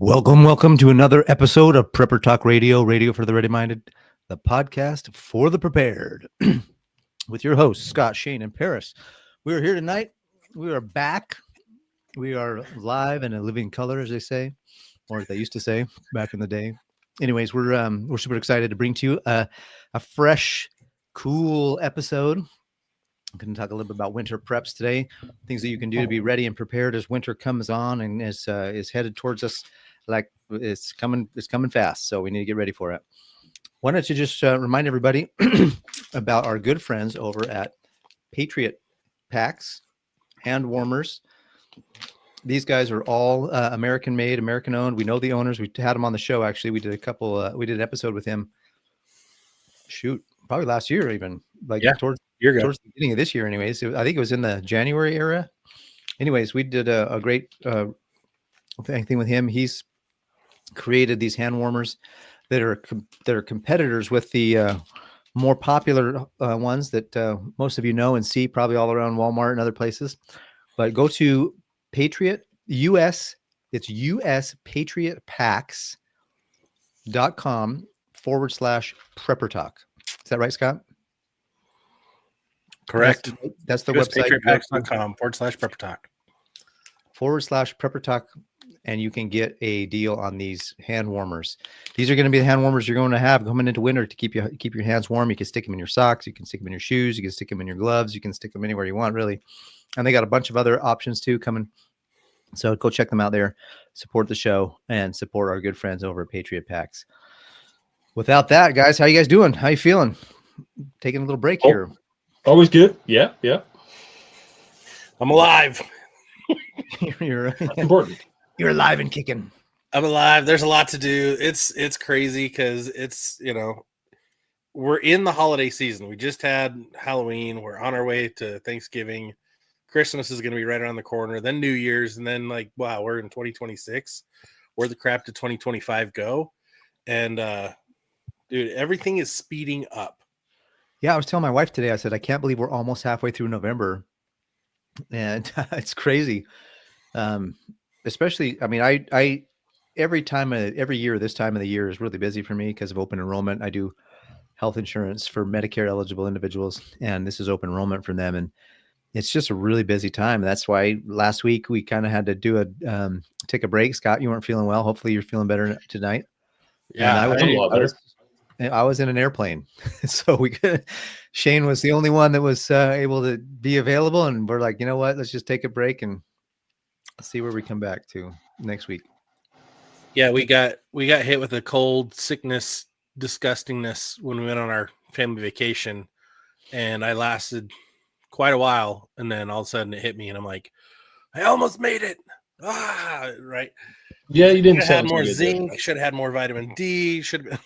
Welcome to another episode of Prepper Talk Radio, radio for the ready-minded, the podcast for the prepared, with your hosts, Scott, Shane, and Paris. We are here tonight. We are back. We are live and a living color, as they say, or as they used to say back in the day. Anyways, we're super excited to bring to you a fresh, cool episode. I'm going to talk a little bit about winter preps today, things that you can do to be ready and prepared as winter comes on and is headed towards us. Like it's coming fast, so we need to get ready for it. Why don't you just remind everybody about our good friends over at Patriot Packs, hand warmers. These guys are all American made, American owned. We know the owners. We had them on the show. Actually, we did an episode with him. Shoot, probably last year, even towards the beginning of this year. Anyways, I think it was in the January era. Anyways, we did a great thing with him. He's created these hand warmers that are competitors with the more popular ones that most of you know and see probably all around Walmart and other places. But go to Patriot US. It's usppatriottpacks.com/Prepper Talk. Is that right, Scott? Correct. That's the website. Patriotpacks.com/Prepper Talk. /Prepper Talk. And you can get a deal on these hand warmers. These are going to be the hand warmers you're going to have coming into winter to keep your hands warm. You can stick them in your socks. You can stick them in your shoes. You can stick them in your gloves. You can stick them anywhere you want, really. And they got a bunch of other options too coming. So go check them out there. Support the show and support our good friends over at Patriot Packs. Without that, guys, how you guys doing? How you feeling? Taking a little break here. Always good. Yeah. I'm alive. You're Important. You're alive and kicking. I'm alive. There's a lot to do. It's crazy because it's, we're in the holiday season. We just had Halloween. We're on our way to Thanksgiving. Christmas is going to be right around the corner. Then New Year's. And then wow, we're in 2026. Where the crap did 2025 go? And dude, everything is speeding up. Yeah, I was telling my wife today, I said, I can't believe we're almost halfway through November. And it's crazy. Especially, I mean, I every year, this time of the year is really busy for me because of open enrollment. I do health insurance for Medicare eligible individuals, and this is open enrollment for them. And it's just a really busy time. That's why last week we kind of had to do take a break. Scott, you weren't feeling well. Hopefully you're feeling better tonight. Yeah, I was in an airplane. So Shane was the only one that was able to be available. And we're like, you know what, let's just take a break and see where we come back to next week. Yeah, we got hit with a cold, sickness, disgustingness when we went on our family vacation, and I lasted quite a while, and then all of a sudden it hit me, and I'm like, I almost made it. Right. Yeah, you didn't have more zinc. Should have had more vitamin D. Should have.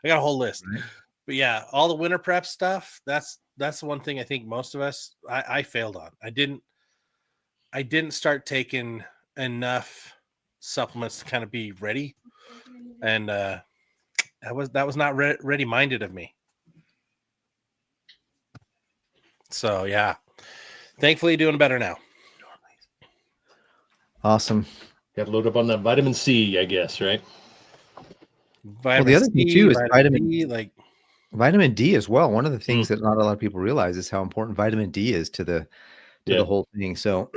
I got a whole list, right. But yeah, all the winter prep stuff. That's the one thing I think most of us I failed on. I didn't start taking enough supplements to kind of be ready. And that was not ready-minded of me. So, yeah. Thankfully, doing better now. Awesome. Got to load up on that vitamin C, I guess, right? The other thing, too, is vitamin D. Vitamin D as well. One of the things that not a lot of people realize is how important vitamin D is to the whole thing. So,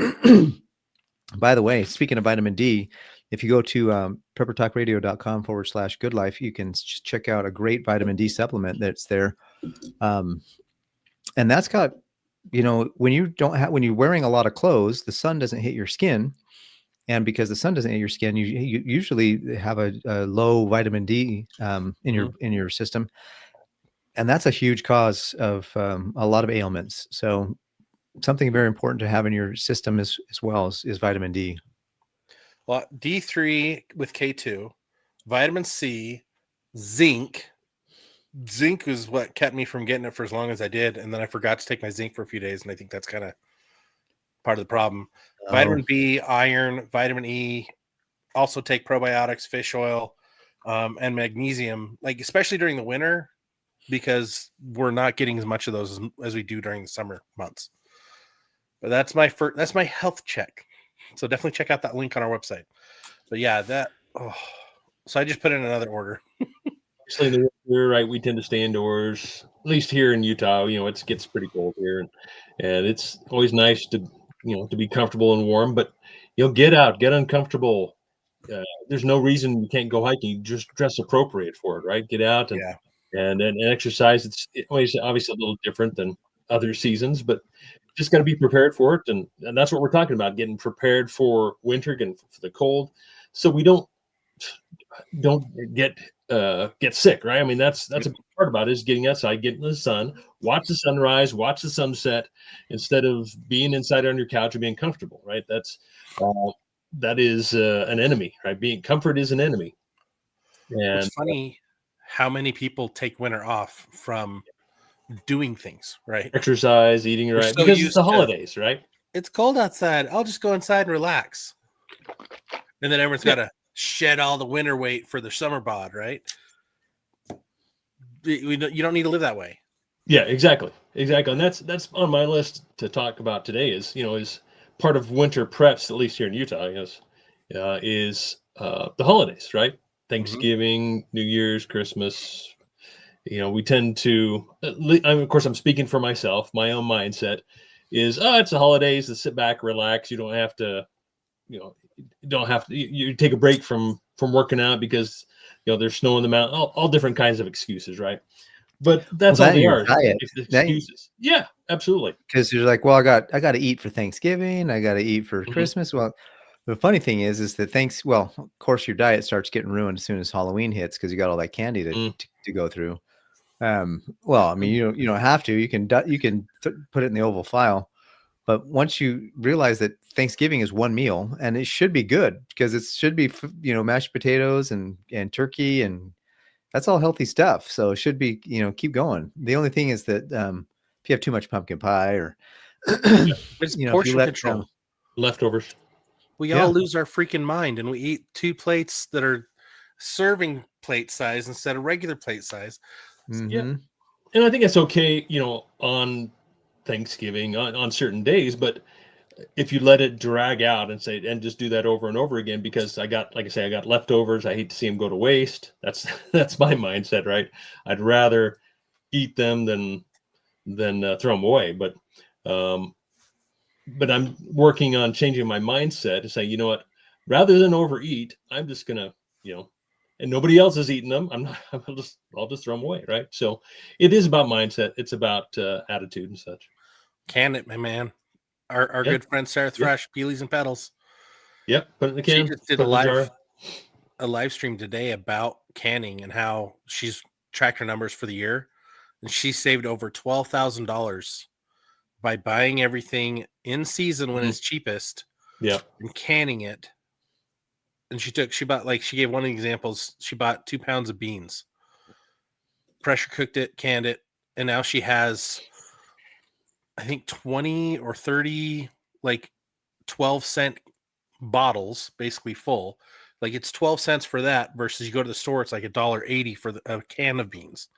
by the way, speaking of vitamin D, if you go to preppertalkradio.com/goodlife, you can check out a great vitamin D supplement that's there. And that's got, when you're wearing a lot of clothes, the sun doesn't hit your skin. And because the sun doesn't hit your skin, you usually have a low vitamin D in your system. And that's a huge cause of a lot of ailments. So something very important to have in your system as well is vitamin D. Well, D3 with K2, vitamin C, zinc. Zinc was what kept me from getting it for as long as I did. And then I forgot to take my zinc for a few days. And I think that's kind of part of the problem. Vitamin B, iron, vitamin E, also take probiotics, fish oil, and magnesium, especially during the winter, because we're not getting as much of those as we do during the summer months. But that's my health check. So definitely check out that link on our website. But yeah, Oh, so I just put in another order. Obviously, in the winter, right, we tend to stay indoors. At least here in Utah, it gets pretty cold here, and it's always nice to to be comfortable and warm. But get out, get uncomfortable. There's no reason you can't go hiking. Just dress appropriate for it, right? Get out Yeah. and exercise. It's always obviously a little different than other seasons, but just got to be prepared for it, and that's what we're talking about: getting prepared for winter, getting for the cold, so we don't get sick, right? I mean, that's a big part about it, is getting outside, getting in the sun, watch the sunrise, watch the sunset, instead of being inside on your couch and being comfortable, right? That is an enemy, right? Being comfort is an enemy, and It's funny how many people take winter off from doing things, right? exercise, eating We're right, so because it's used the to, holidays, right? it's cold outside. I'll just go inside and relax. And then everyone's got to shed all the winter weight for the summer bod, right? You don't need to live that way. Yeah, exactly, and that's on my list to talk about today. Is part of winter preps, at least here in Utah, is the holidays, right? Thanksgiving, New Year's, Christmas. We tend to, of course, I'm speaking for myself. My own mindset is, it's the holidays. Let's sit back, relax. You don't have to, you take a break from working out because there's snow in the mountain. All different kinds of excuses, right? But that's Well, all that they and your are. diet. Excuses. Yeah, absolutely. Because you're like, well, I got to eat for Thanksgiving. I got to eat for Mhm. Christmas. Well, the funny thing is that well, of course, your diet starts getting ruined as soon as Halloween hits because you got all that candy Mm. to go through. Well, I mean, you don't have to. You can put it in the oval file, but once you realize that Thanksgiving is one meal and it should be good because it should be mashed potatoes and turkey, and that's all healthy stuff. So it should be keep going. The only thing is that if you have too much pumpkin pie or It's if you portion let control. Leftovers. We Yeah. all lose our freaking mind and we eat 2 plates that are serving plate size instead of regular plate size. Yeah. And I think it's okay, on Thanksgiving, on certain days, but if you let it drag out and just do that over and over again, because like I say, I got leftovers. I hate to see them go to waste. That's that's my mindset, right? I'd rather eat them than throw them away. But I'm working on changing my mindset to say, you know what, rather than overeat, I'm just gonna, and nobody else is eating them. I'm not. I'll just throw them away, right? So it is about mindset. It's about attitude and such. Can it, my man? Our Yeah. good friend Sarah Thrush, Peelies and Petals. Yep. Put it in the She can. just did put it in the jar. a live stream today about canning and how she's tracked her numbers for the year, and she saved over $12,000 by buying everything in season when Mhm. it's cheapest Yeah. and canning it. And she bought, like, she gave one of the examples. She bought 2 pounds of beans, pressure cooked it, canned it, and now she has, I think, 20 or 30 like 12-cent bottles, basically full. Like, it's 12 cents for that versus you go to the store, it's like $1.80 for a can of beans.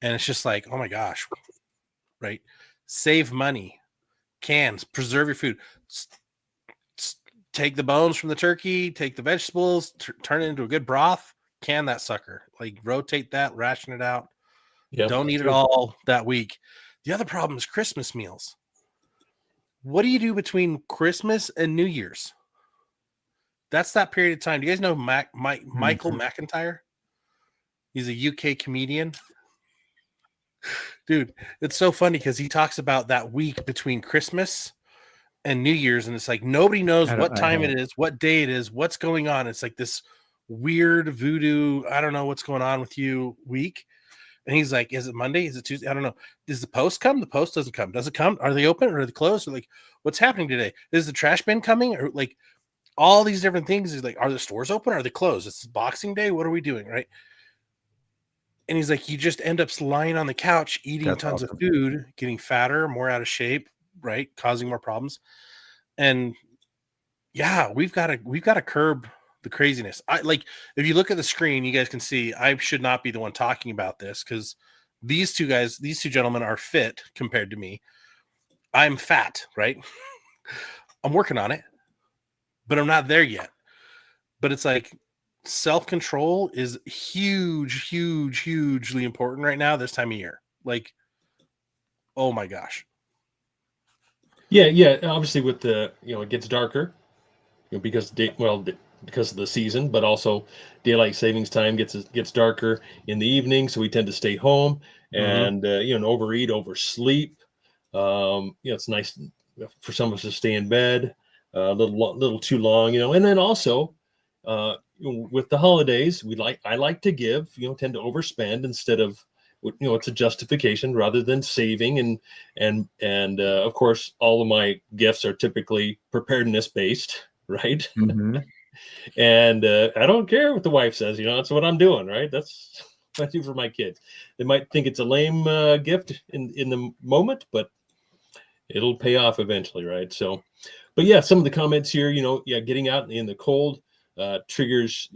And it's just like, oh my gosh, right? Save money, cans, preserve your food. Take the bones from the turkey, take the vegetables, turn it into a good broth, can that sucker. Like, rotate that, ration it out. Yeah. Don't eat it all that week. The other problem is Christmas meals. What do you do between Christmas and New Year's? That's that period of time. Do you guys know Michael McIntyre? He's a UK comedian. Dude, it's so funny because he talks about that week between Christmas and New Year's, and it's like nobody knows what time it is, what day it is, what's going on. It's like this weird voodoo, I don't know what's going on with you week. And he's like, is it Monday? Is it Tuesday? I don't know. Does the post come? The post doesn't come. Does it come? Are they open or are they closed? Or like, what's happening today? Is the trash bin coming? Or like all these different things. He's like, are the stores open? Are they closed? It's Boxing Day. What are we doing? Right. And he's like, you just end up lying on the couch, eating tons of food, getting fatter, more out of shape, right? Causing more problems. And yeah, we've got to curb the craziness. If you look at the screen, you guys can see I should not be the one talking about this because these two gentlemen are fit compared to me. I'm fat, right? I'm working on it, but I'm not there yet. But it's like self-control is hugely important right now this time of year. Like, oh my gosh. Yeah. Obviously, with the it gets darker, because because of the season, but also daylight savings time gets darker in the evening, so we tend to stay home and overeat, oversleep. It's nice for some of us to stay in bed a little too long, and then also with the holidays, I like to give, tend to overspend instead of, it's a justification rather than saving. And of course, all of my gifts are typically preparedness based, right? Mm-hmm. And I don't care what the wife says, that's what I'm doing, right? That's what I do for my kids. They might think it's a lame gift in the moment, but it'll pay off eventually, right? So, but yeah, some of the comments here, getting out in the cold triggers,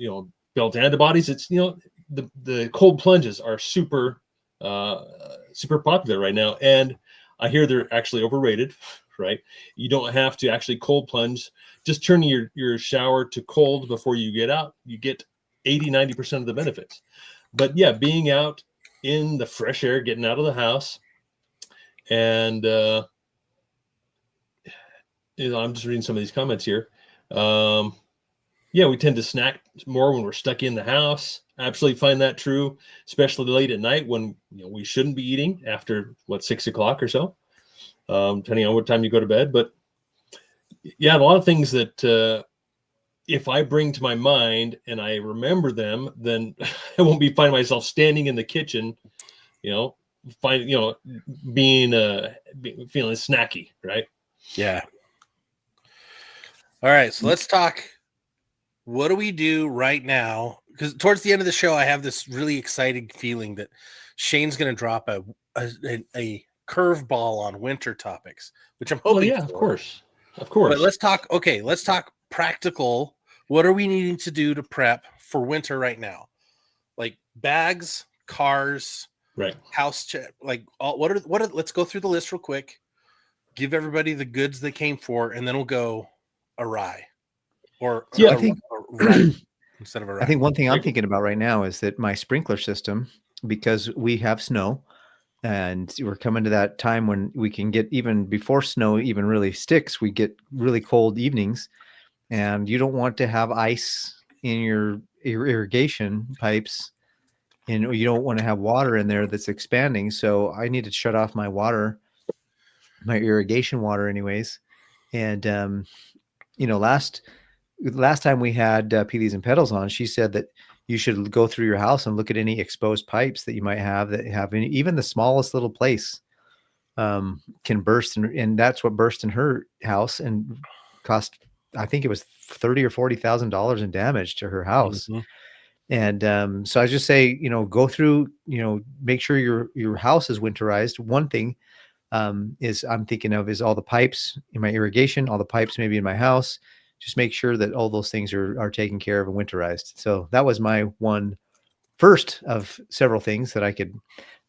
built antibodies. It's, the cold plunges are super popular right now, and I hear they're actually overrated, right? You don't have to actually cold plunge. Just turning your shower to cold before you get out, you get 80-90% of the benefits. But yeah, being out in the fresh air, getting out of the house, and I'm just reading some of these comments here. We tend to snack more when we're stuck in the house. I absolutely find that true, especially late at night when we shouldn't be eating after 6 o'clock or so, depending on what time you go to bed. But yeah, a lot of things that if I bring to my mind and I remember them, then I won't be finding myself standing in the kitchen, being feeling snacky, right? Yeah. All right, so let's talk. What do we do right now? Because towards the end of the show, I have this really exciting feeling that Shane's going to drop a curveball on winter topics, which I'm hoping. Of course. But let's talk. Okay, let's talk practical. What are we needing to do to prep for winter right now? Like bags, cars, right? House check. Like what are? Let's go through the list real quick. Give everybody the goods they came for, and then we'll go awry. I think instead of I think one thing I'm thinking about right now is that my sprinkler system, because we have snow and we're coming to that time when we can get, even before snow even really sticks, we get really cold evenings, and you don't want to have ice in your irrigation pipes, and you don't want to have water in there that's expanding. So I need to shut off my water, my irrigation water anyways. And last time we had Peelies and Pedals on, she said that you should go through your house and look at any exposed pipes that you might have that have even the smallest little place can burst. And that's what burst in her house and cost, I think it was $30,000 or $40,000 in damage to her house. Mm-hmm. And so I just say, go through, make sure your house is winterized. One thing is I'm thinking of is all the pipes in my irrigation, all the pipes maybe in my house. Just make sure that all those things are taken care of and winterized. So that was my first of several things that I could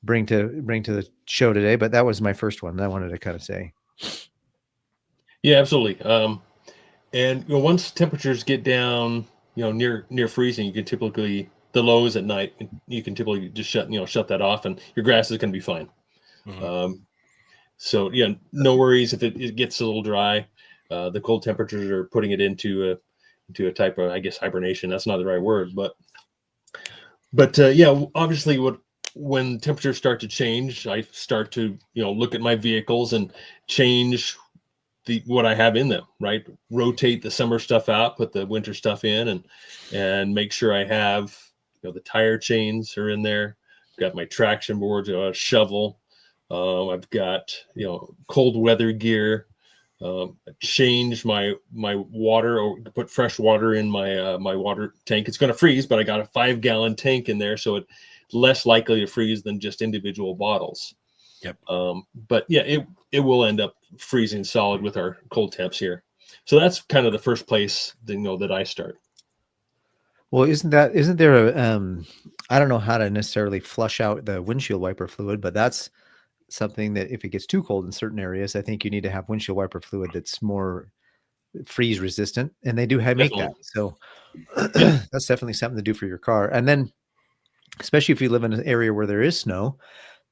bring to the show today. But that was my first one that I wanted to kind of say. Yeah, absolutely. And once temperatures get down, near freezing, you can typically, the lows at night, you can typically just shut that off, and your grass is going to be fine. Mm-hmm. So yeah, no worries if it gets a little dry. The cold temperatures are putting it into a type of, I guess, hibernation. That's not the right word, but yeah, obviously when temperatures start to change, I start to, look at my vehicles and change what I have in them, right? Rotate the summer stuff out, put the winter stuff in, and make sure I have, the tire chains are in there. Got my traction boards, a shovel. I've got, cold weather gear. Change my water, or put fresh water in my my water tank. It's going to freeze, but I got a 5-gallon tank in there, so it's less likely to freeze than just individual bottles. Yep. But yeah, it will end up freezing solid with our cold temps here. So that's kind of the first place that I start. Well, isn't there a I don't know how to necessarily flush out the windshield wiper fluid, but that's something that if it gets too cold in certain areas, I think you need to have windshield wiper fluid that's more freeze resistant, and they do make that. Definitely. So Yeah. that's definitely something to do for your car. And then, especially if you live in an area where there is snow,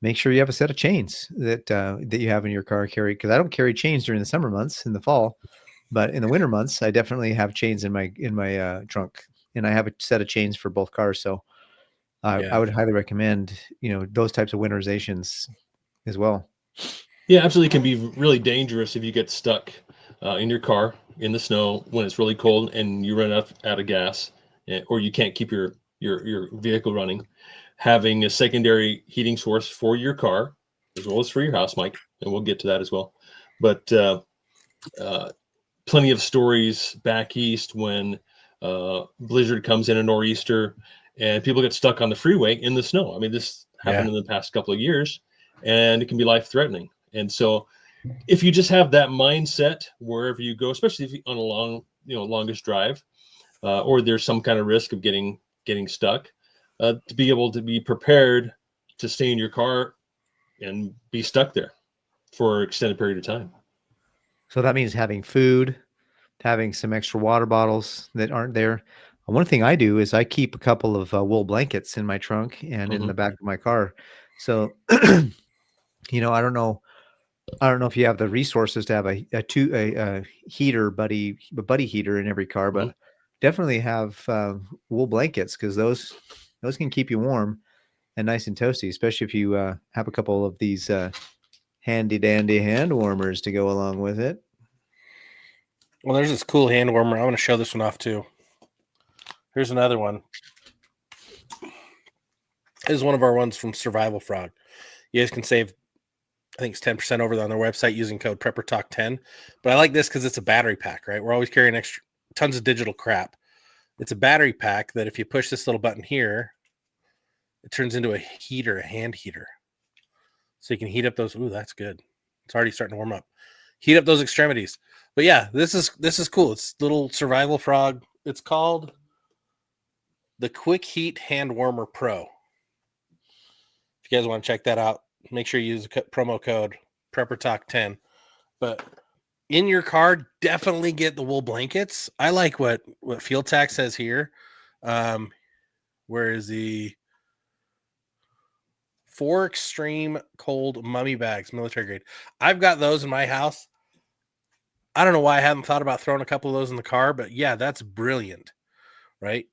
make sure you have a set of chains that you have in your car carry. Because I don't carry chains during the summer months in the fall, but in the winter months, I definitely have chains in my trunk, and I have a set of chains for both cars. So I Yeah. would highly recommend those types of winterizations as well. Yeah, absolutely. It can be really dangerous if you get stuck in your car in the snow when it's really cold and you run out of gas, or you can't keep your vehicle running. Having a secondary heating source for your car as well as for your house, Mike, and we'll get to that as well. But uh, plenty of stories back east when blizzard comes in, a nor'easter, and people get stuck on the freeway in the snow. I mean, this happened in the past couple of years, and it can be life threatening. And so if you just have that mindset wherever you go, especially if you on a longest drive, or there's some kind of risk of getting stuck, to be able to be prepared to stay in your car and be stuck there for an extended period of time. So that means having food, having some extra water bottles that aren't there. One thing I do is I keep a couple of wool blankets in my trunk and in the back of my car. So, I don't know if you have the resources to have a heater buddy heater in every car, but definitely have wool blankets, because those can keep you warm and nice and toasty, especially if you have a couple of these handy dandy hand warmers to go along with it. Well, there's this cool hand warmer. I want to show this one off too. Here's another one. This is one of our ones from Survival Frog. You guys can save, I think it's 10% over on their website using code PrepperTalk10. But I like this because it's a battery pack, right? We're always carrying tons of digital crap. It's a battery pack that if you push this little button here, it turns into a heater, a hand heater. So you can heat up those. Ooh, that's good. It's already starting to warm up. Heat up those extremities. But yeah, this is cool. It's little Survival Frog. It's called the Quick Heat Hand Warmer Pro. If you guys want to check that out, make sure you use the promo code PrepperTalk10. But in your car, definitely get the wool blankets. I like what Field Tac says here. Where is the 4 extreme cold mummy bags, military grade? I've got those in my house. I don't know why I haven't thought about throwing a couple of those in the car, but yeah, that's brilliant, right?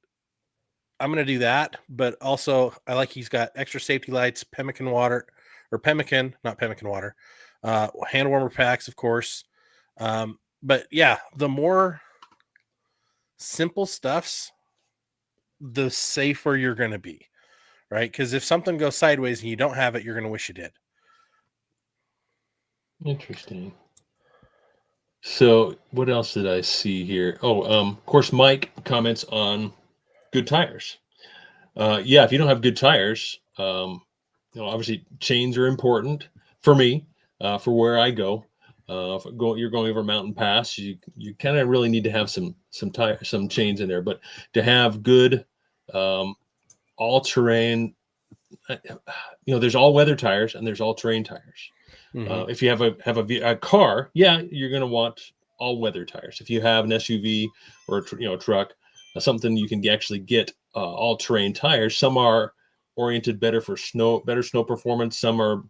I'm going to do that, but also I like he's got extra safety lights, pemmican water, or pemmican, not pemmican water, hand warmer packs, of course. But yeah, the more simple stuffs, the safer you're going to be, right? Because if something goes sideways and you don't have it, you're going to wish you did. Interesting. So what else did I see here? Of course, Mike comments on good tires. Yeah, if you don't have good tires, obviously chains are important for me, for where I go. If you're going over a mountain pass, you kind of really need to have some chains in there. But to have good all-terrain, there's all-weather tires and there's all-terrain tires. If you have a car, yeah, you're going to want all-weather tires. If you have an SUV or a truck, something you can actually get all-terrain tires. Some are oriented better for better snow performance. Some are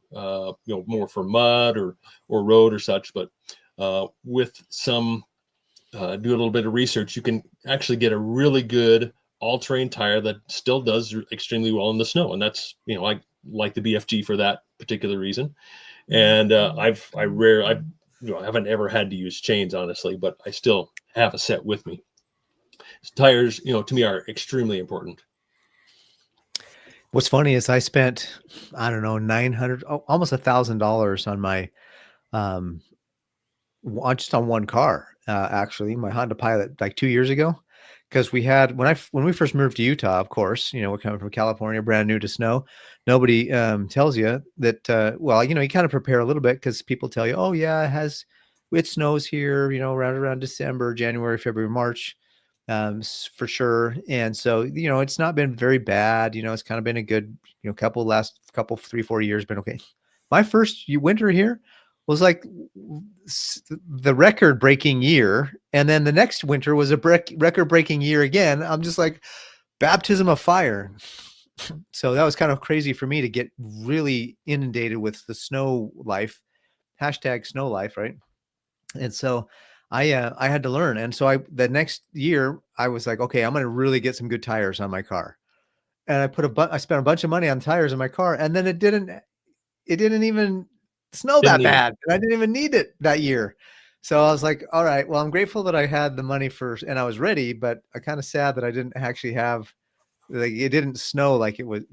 more for mud or road or such. But with some do a little bit of research, you can actually get a really good all-terrain tire that still does extremely well in the snow, and that's I like the BFG for that particular reason. And I haven't ever had to use chains, honestly, but I still have a set with me. Tires, to me, are extremely important. What's funny is I spent, I don't know, $900, almost $1,000 on my, just on one car, actually, my Honda Pilot, like 2 years ago. Because we had, when we first moved to Utah, of course, we're coming from California, brand new to snow. Nobody tells you that, you kind of prepare a little bit, because people tell you, oh yeah, it snows here, around December, January, February, March, for sure. And so, it's not been very bad. It's kind of been a good, last couple, 3-4 years, been okay. My first winter here was like the record breaking year. And then the next winter was a record breaking year again. I'm just like, baptism of fire. So that was kind of crazy for me to get really inundated with the snow life, hashtag snow life. Right. And so I had to learn. And so the next year I was like, okay, I'm going to really get some good tires on my car. And I spent a bunch of money on tires in my car, and then it didn't even snow that bad. And I didn't even need it that year. So I was like, all right, well, I'm grateful that I had the money and I was ready, but I'm kind of sad that I didn't actually have, like, it didn't snow like it was.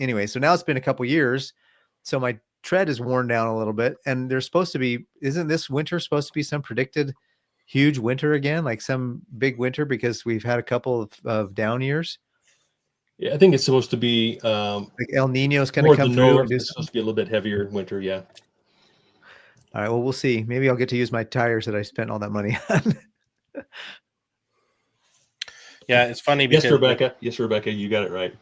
Anyway, so now it's been a couple years. So my tread is worn down a little bit, and there's supposed to be, isn't this winter supposed to be some predicted huge winter again, like some big winter, because we've had a couple of down years? Yeah, I think it's supposed to be like El Nino's kind of come through. North, it's supposed to be a little bit heavier winter. Yeah. All right. Well, we'll see. Maybe I'll get to use my tires that I spent all that money on. Yeah, it's funny because Yes, Rebecca, you got it right.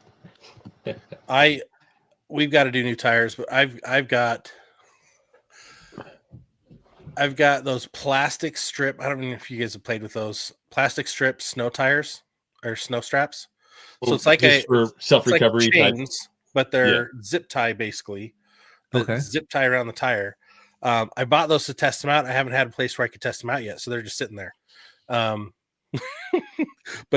We've got to do new tires, but I've got those plastic strip. I don't know if you guys have played with those plastic strip snow tires or snow straps. So it's like for self-recovery like chains, but they're zip tie basically. Okay. Zip tie around the tire. I bought those to test them out. I haven't had a place where I could test them out yet, so they're just sitting there. But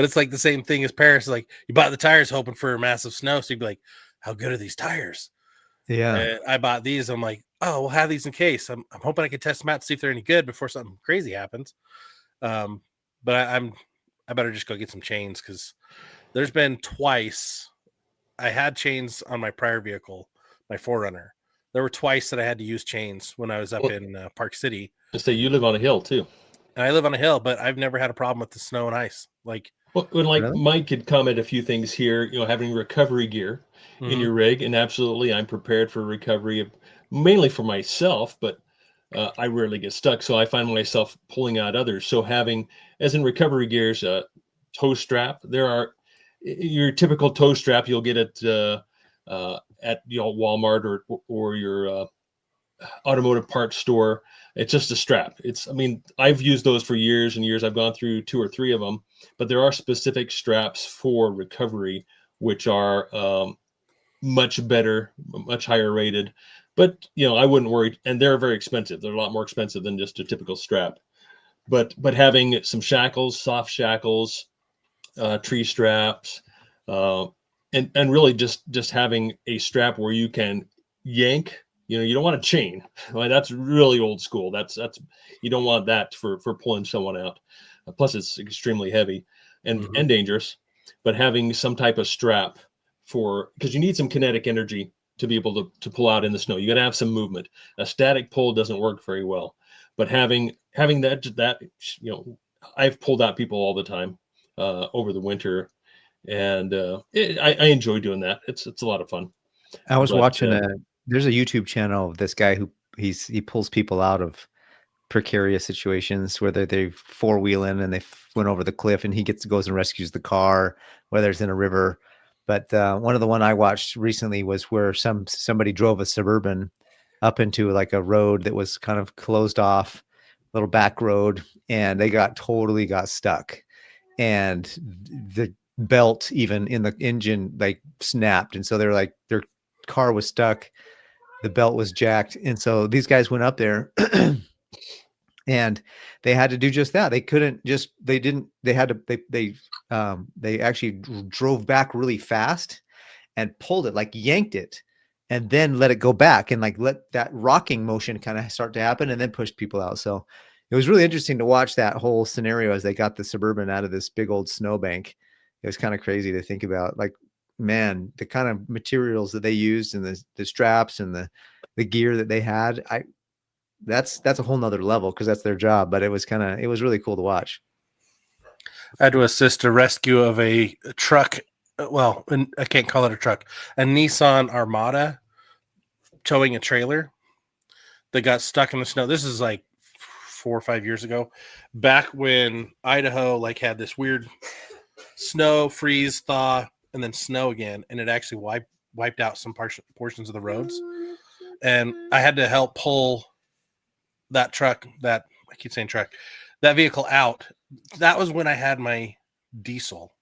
it's like the same thing as Paris. Like, you bought the tires hoping for a massive snow, so you'd be like, how good are these tires? Yeah. And I bought these. I'm like, oh, we'll have these in case. I'm hoping I can test them out to see if they're any good before something crazy happens. But I better just go get some chains, because there's been twice I had chains on my prior vehicle, my 4Runner. There were twice that I had to use chains when I was up in Park City. Just say you live on a hill too. And I live on a hill, but I've never had a problem with the snow and ice. Like, really? Mike could comment a few things here, having recovery gear in your rig, and absolutely, I'm prepared for recovery, mainly for myself, but I rarely get stuck, so I find myself pulling out others. So having, as in recovery gears, toe strap. There are your typical toe strap you'll get at Walmart or your automotive parts store. It's just a strap. I've used those for years and years. I've gone through 2 or 3 of them, but there are specific straps for recovery, which are much better, much higher rated. But I wouldn't worry, and they're very expensive. They're a lot more expensive than just a typical strap. But having some shackles, soft shackles, tree straps, and really just having a strap where you can yank. You don't want a chain. That's really old school. That's you don't want that for pulling someone out. Plus, it's extremely heavy and dangerous. But having some type of strap because you need some kinetic energy to be able to pull out in the snow. You got to have some movement. A static pull doesn't work very well. But having that I've pulled out people all the time over the winter, and I enjoy doing that. It's a lot of fun. I was watching there's a YouTube channel of this guy who he pulls people out of precarious situations, whether they 4-wheeling and they went over the cliff, and he goes and rescues the car, whether it's in a river. But one I watched recently was where somebody drove a Suburban up into like a road that was kind of closed off, little back road, and they totally got stuck, and the belt even in the engine like snapped, and so they're like, their car was stuck, the belt was jacked, and so these guys went up there and they had to do just that. They actually drove back really fast and pulled it, like yanked it, and then let it go back, and like let that rocking motion kind of start to happen, and then pushed people out. So it was really interesting to watch that whole scenario as they got the Suburban out of this big old snowbank. It was kind of crazy to think about, like, man, the kind of materials that they used and the straps and the gear that they had. That's a whole nother level, because that's their job, but it was really cool to watch. I had to assist a rescue of a truck. Well, I can't call it a truck, a Nissan Armada towing a trailer that got stuck in the snow. This is like 4 or 5 years ago, back when Idaho had this weird snow, freeze, thaw, and then snow again, and it actually wiped out some portions of the roads. And I had to help pull that truck, that I keep saying truck, that vehicle out, that was when I had my diesel.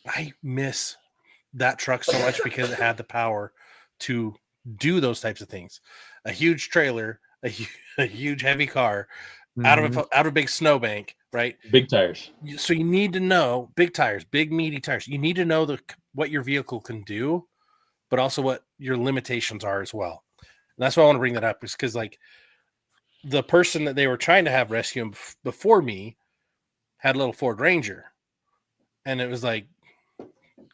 I miss that truck so much because it had the power to do those types of things. A huge trailer, a huge heavy car out Mhm. of a big snowbank, right? Big tires. So you need to know big tires, big meaty tires. You need to know what your vehicle can do, but also what your limitations are as well. And that's why I want to bring that up, is because like the person that they were trying to have rescue him before me had a little Ford Ranger, and it was like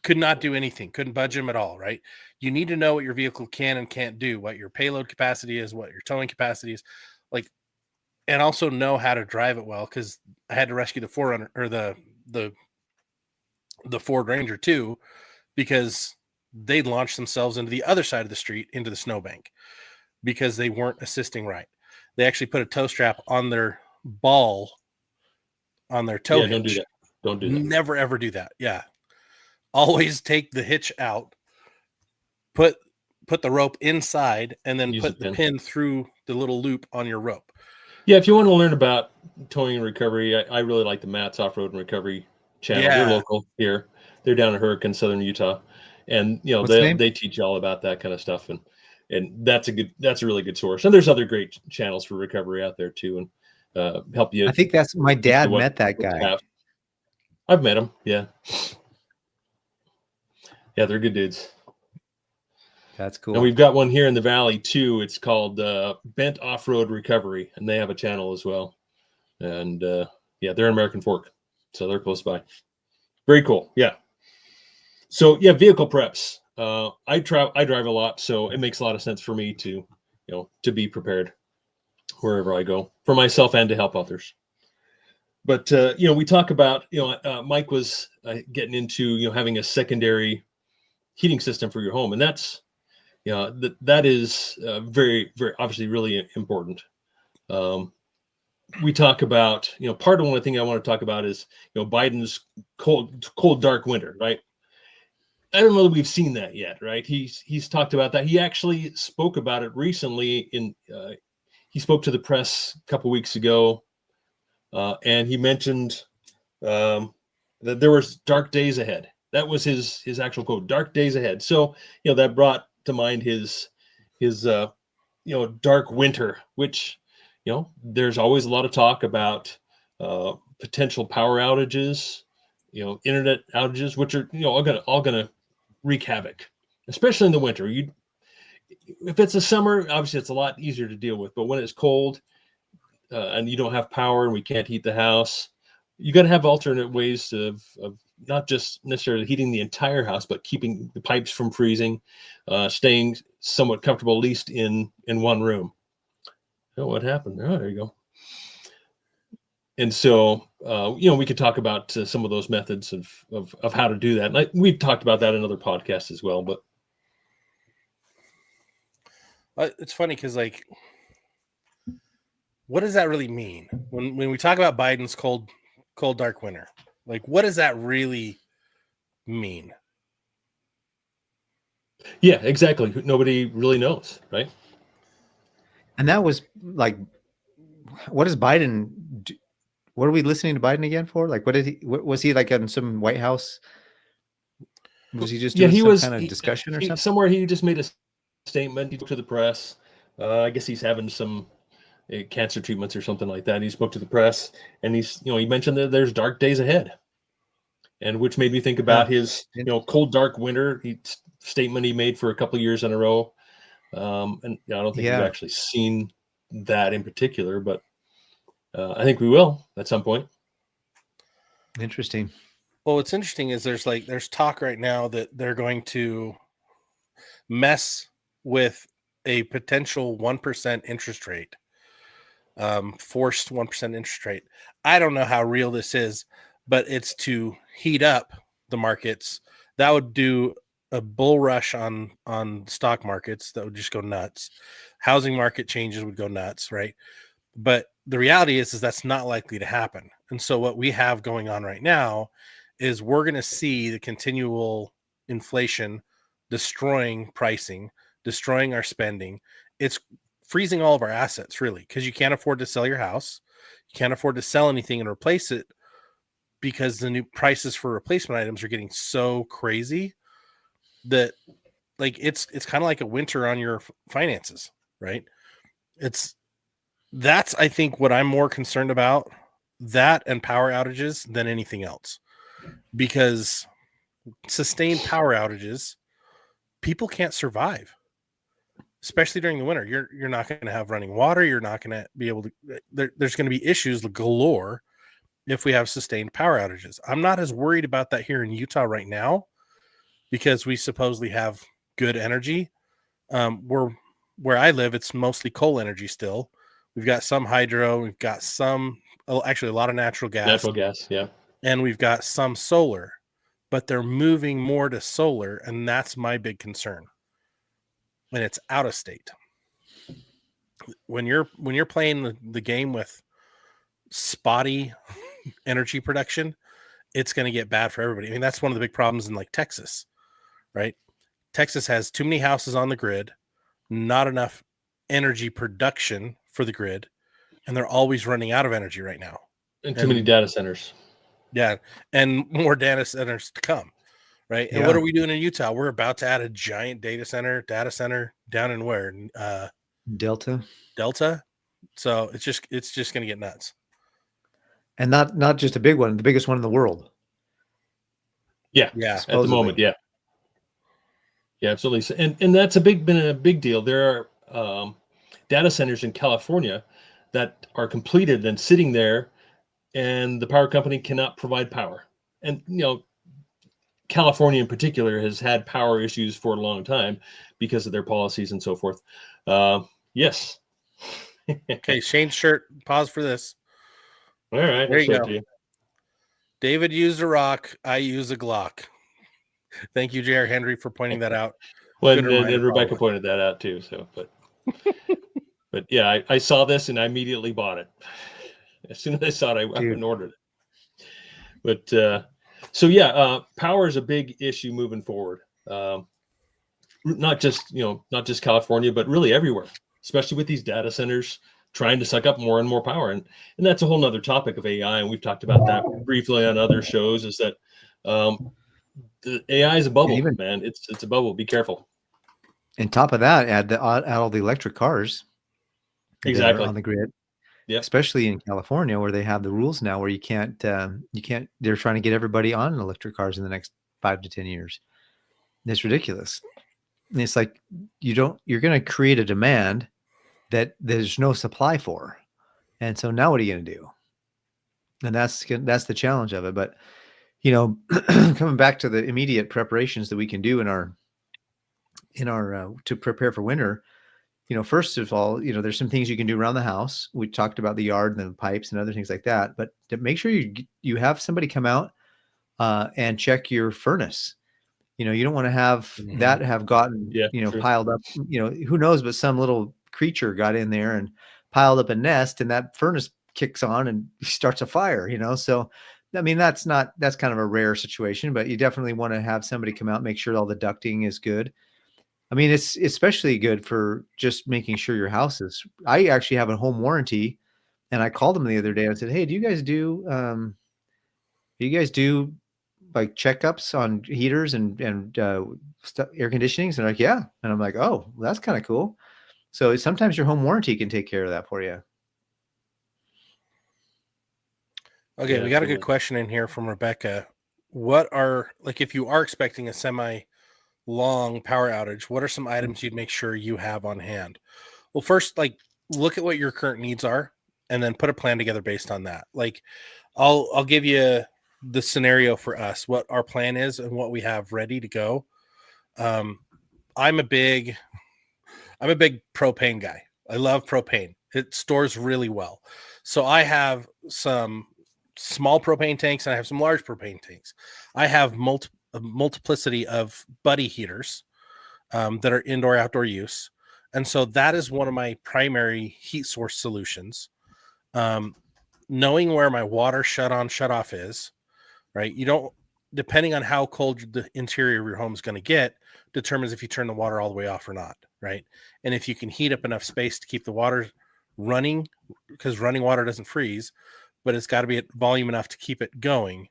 could not do anything, couldn't budge him at all. Right? You need to know what your vehicle can and can't do, what your payload capacity is, what your towing capacity is, like, and also know how to drive it well. Because I had to rescue the 4Runner or the Ford Ranger too, because they launched themselves into the other side of the street into the snowbank because they weren't assisting right. They actually put a tow strap on their ball on their tow Yeah, hitch. don't do that. Don't do that. Never ever do that. Yeah. Always take the hitch out, put the rope inside, and then Use put the the pin through the little loop on your rope. Yeah, if you want to learn about towing and recovery, I really like the Matt's Off-Road and Recovery channel. They're Yeah. local here. They're down in Hurricane, southern Utah, and What's the name? they teach you all about that kind of stuff, and that's a really good source. And there's other great channels for recovery out there too, and help you. I think that's my dad what- met that what you guy. have. I've met him. Yeah, yeah, they're good dudes. That's cool. And we've got one here in the valley too. It's called Bent Off-Road Recovery, and they have a channel as well. And yeah, they're in American Fork, so they're close by. Very cool. Yeah. So yeah, vehicle preps. I drive a lot, so it makes a lot of sense for me to be prepared wherever I go, for myself and to help others. But we talk about Mike was getting into having a secondary heating system for your home, and that's that is very, very obviously really important. We talk about part of one thing I want to talk about is Biden's cold dark winter, right? I don't know that we've seen that yet, right? He's talked about that. He actually spoke about it recently he spoke to the press a couple weeks ago, and he mentioned that there was dark days ahead. That was his actual quote, dark days ahead. So that brought to mind his dark winter, which there's always a lot of talk about potential power outages, internet outages, which are all gonna wreak havoc, especially in the winter. If it's a summer, obviously it's a lot easier to deal with, but when it's cold and you don't have power and we can't heat the house, you got to have alternate ways of not just necessarily heating the entire house, but keeping the pipes from freezing, staying somewhat comfortable, at least in one room. Oh, what happened? Oh, there you go. And so, we could talk about some of those methods of how to do that. And we've talked about that in other podcasts as well. But it's funny because, like, what does that really mean when we talk about Biden's cold dark winter? Like, what does that really mean? Yeah, exactly. Nobody really knows, right? And that was like, what does Biden do? What are we listening to Biden again for? Like, was he like in some White House? Was he just doing some kind of discussion or something? Somewhere he just made a statement. He spoke to the press. I guess he's having some cancer treatments or something like that. He spoke to the press, and he mentioned that there's dark days ahead, and which made me think about his cold dark winter statement he made for a couple of years in a row. And I don't think we've actually seen that in particular, but I think we will at some point. Interesting. Well, what's interesting is there's talk right now that they're going to mess with a potential 1% interest rate, forced 1% interest rate. I don't know how real this is, but it's to heat up the markets. That would do a bull rush on stock markets that would just go nuts. Housing market changes would go nuts, right? But the reality is that's not likely to happen. And so what we have going on right now is we're going to see the continual inflation destroying pricing, destroying our spending. It's freezing all of our assets, really, because you can't afford to sell your house. You can't afford to sell anything and replace it because the new prices for replacement items are getting so crazy that like it's kind of like a winter on your finances, right? That's I think what I'm more concerned about, that and power outages than anything else, because sustained power outages, people can't survive, especially during the winter. You're not going to have running water. You're not going to be able to. There's going to be issues galore if we have sustained power outages. I'm not as worried about that here in Utah right now because we supposedly have good energy. Where I live, it's mostly coal energy still. We've got some hydro. We've got actually a lot of natural gas. Yeah. And we've got some solar, but they're moving more to solar, and that's my big concern. And it's out of state. When you're playing the game with spotty energy production, it's going to get bad for everybody. I mean, that's one of the big problems in like Texas, right? Texas has too many houses on the grid, not enough energy production for the grid, and they're always running out of energy right now. And too many data centers. Yeah, and more data centers to come, right? And what are we doing in Utah? We're about to add a giant data center down in where? Delta. So it's just going to get nuts. And not just a big one, the biggest one in the world. Yeah. At the moment, yeah. Yeah, absolutely. And that's been a big deal. There are data centers in California that are completed and sitting there, and the power company cannot provide power. And California in particular has had power issues for a long time because of their policies and so forth. Yes. Okay, Shane's shirt. Pause for this. All right, there you go. David used a rock. I use a Glock. Thank you, J.R. Henry, for pointing that out. Well, and Rebecca pointed that out too. So, but yeah, I saw this and I immediately bought it. As soon as I saw it, I went and ordered it. But so yeah, power is a big issue moving forward. Not just California, but really everywhere, especially with these data centers trying to suck up more and more power. And that's a whole nother topic of AI. And we've talked about that briefly on other shows, is that the AI is a bubble, man. It's a bubble. Be careful. And top of that, add all the electric cars exactly on the grid. Yeah, especially in California where they have the rules now where you can't. They're trying to get everybody on electric cars in the next 5 to 10 years. It's ridiculous. And it's like you're going to create a demand that there's no supply for, and so now what are you going to do? And that's the challenge of it. But coming back to the immediate preparations that we can do in our to prepare for winter. First of all, there's some things you can do around the house. We talked about the yard and the pipes and other things like that, but to make sure you have somebody come out and check your furnace. You don't want to have that have gotten, piled up, who knows, but some little creature got in there and piled up a nest, and that furnace kicks on and starts a fire, So, I mean, that's kind of a rare situation, but you definitely want to have somebody come out, make sure all the ducting is good. I mean, it's especially good for just making sure your house is. I actually have a home warranty, and I called them the other day and said, "Hey, do you guys do like checkups on heaters and air conditionings?" And they're like, "Yeah," and I'm like, "Oh, well, that's kind of cool." So sometimes your home warranty can take care of that for you. Okay, we got a good question in here from Rebecca. If you are expecting a semi-long power outage, what are some items you'd make sure you have on hand? Well, first, look at what your current needs are, and then put a plan together based on that. I'll give you the scenario for us, what our plan is and what we have ready to go. I'm a big propane guy. I love propane. It stores really well. So I have some small propane tanks and I have some large propane tanks. I have a multiplicity of buddy heaters that are indoor outdoor use. And so that is one of my primary heat source solutions. Knowing where my water shut on, shut off is, right? depending on how cold the interior of your home is going to get, determines if you turn the water all the way off or not, right? And if you can heat up enough space to keep the water running, because running water doesn't freeze, but it's got to be at volume enough to keep it going.